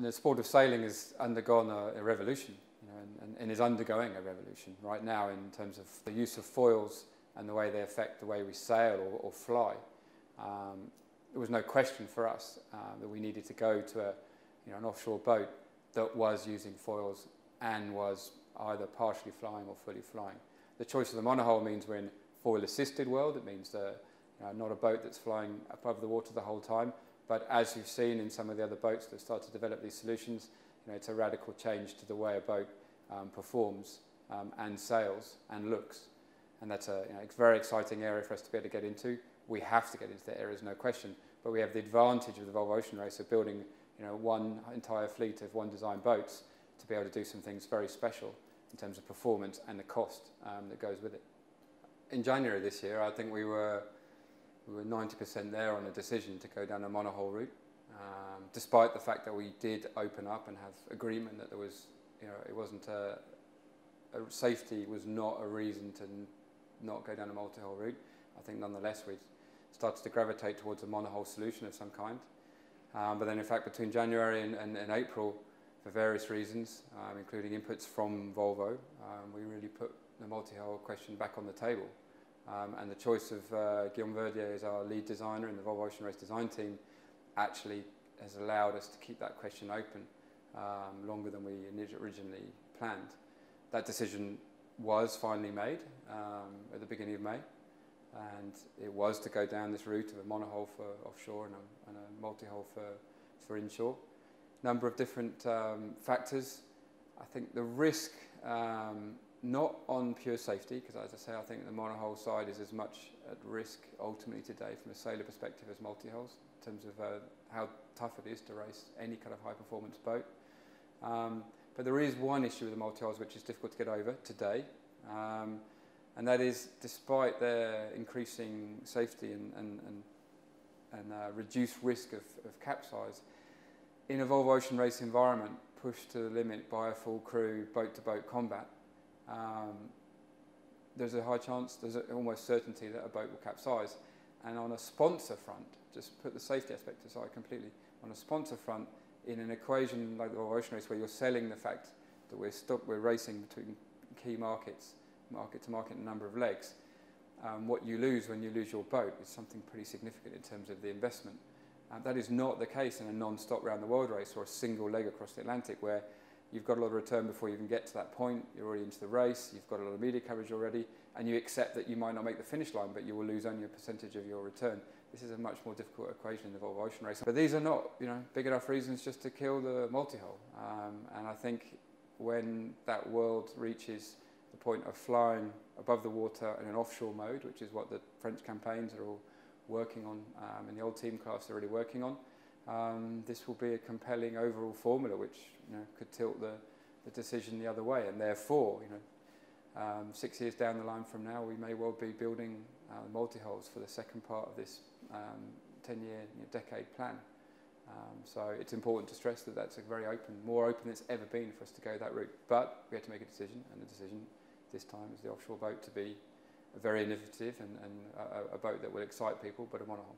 the sport of sailing has undergone a revolution, and is undergoing a revolution right now in terms of the use of foils and the way they affect the way we sail or fly. There was no question for us that we needed to go to an offshore boat that was using foils and was either partially flying or fully flying. The choice of the monohull means we're in a foil-assisted world. It means not a boat that's flying above the water the whole time, but as you've seen in some of the other boats that start to develop these solutions, it's a radical change to the way a boat performs and sails and looks. And that's a very exciting area for us to be able to get into. We have to get into that area, there's no question, but we have the advantage of the Volvo Ocean Race of building one entire fleet of one design boats to be able to do some things very special in terms of performance and the cost that goes with it. In January this year, I think we were 90% there on a decision to go down a monohull route, despite the fact that we did open up and have agreement that there was, it wasn't safety was not a reason to not go down a multi-hull route. I think nonetheless we started to gravitate towards a monohull solution of some kind. But then in fact between January and April, for various reasons, including inputs from Volvo, we really put the multi-hull question back on the table. And the choice of Guillaume Verdier as our lead designer in the Volvo Ocean Race design team actually has allowed us to keep that question open longer than we originally planned. That decision was finally made at the beginning of May, and it was to go down this route of a monohull for offshore and a multi-hull for inshore. Number of different factors. I think the risk, not on pure safety, because as I say, I think the monohull side is as much at risk ultimately today from a sailor perspective as multi-hulls, in terms of how tough it is to race any kind of high performance boat. But there is one issue with the multi-hulls which is difficult to get over today, and that is, despite their increasing safety and reduced risk of capsize, in a Volvo Ocean Race environment, pushed to the limit by a full crew, boat-to-boat combat, there's a high chance, there's almost certainty that a boat will capsize. And on a sponsor front, just put the safety aspect aside completely, on a sponsor front, in an equation like the Volvo Ocean Race, where you're selling the fact that we're racing between key markets, market to market, and a number of legs, what you lose when you lose your boat is something pretty significant in terms of the investment. That is not the case in a non-stop round the world race or a single leg across the Atlantic, where you've got a lot of return before you even get to that point, you're already into the race, you've got a lot of media coverage already, and you accept that you might not make the finish line, but you will lose only a percentage of your return. This is a much more difficult equation in the Volvo Ocean Race. But these are not, big enough reasons just to kill the multi-hull. And I think when that world reaches the point of flying above the water in an offshore mode, which is what the French campaigns are all working on, in the old team class they're already working on, this will be a compelling overall formula which could tilt the decision the other way, and therefore 6 years down the line from now we may well be building multi-hulls for the second part of this 10-year decade plan. So it's important to stress that that's a very more open than it's ever been for us to go that route, but we had to make a decision, and the decision this time is the offshore boat to be a very innovative and a boat that will excite people, but a monohull.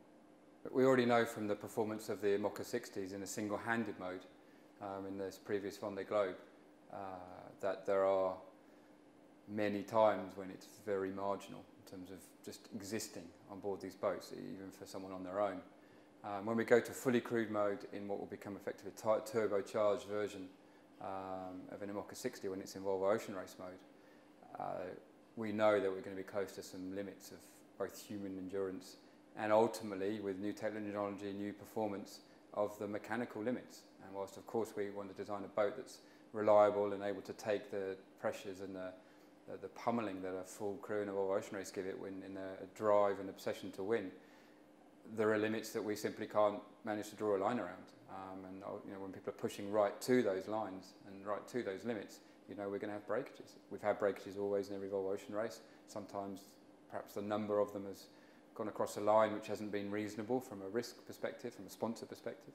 But we already know from the performance of the Mokka 60s in a single-handed mode in this previous Vendée Globe that there are many times when it's very marginal in terms of just existing on board these boats, even for someone on their own. When we go to fully crewed mode in what will become effectively a turbocharged version of an Mokka 60 when it's in Volvo Ocean Race mode, we know that we're going to be close to some limits of both human endurance and ultimately, with new technology, new performance, of the mechanical limits. And whilst of course we want to design a boat that's reliable and able to take the pressures and the pummeling that a full crew in a Volvo Ocean Race give it when in a drive and obsession to win, there are limits that we simply can't manage to draw a line around. And when people are pushing right to those lines and right to those limits, we're going to have breakages. We've had breakages always in every Volvo Ocean Race. Sometimes perhaps the number of them has gone across a line which hasn't been reasonable from a risk perspective, from a sponsor perspective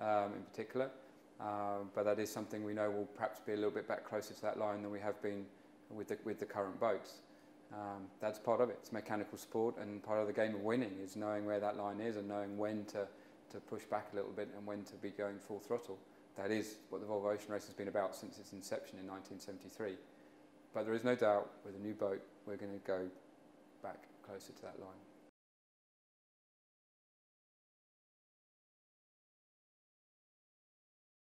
in particular. But that is something we know will perhaps be a little bit back closer to that line than we have been with the current boats. That's part of it. It's mechanical sport, and part of the game of winning is knowing where that line is and knowing when to push back a little bit and when to be going full throttle. that is what the Volvo Ocean Race has been about since its inception in 1973. But there is no doubt with a new boat we're going to go back closer to that line.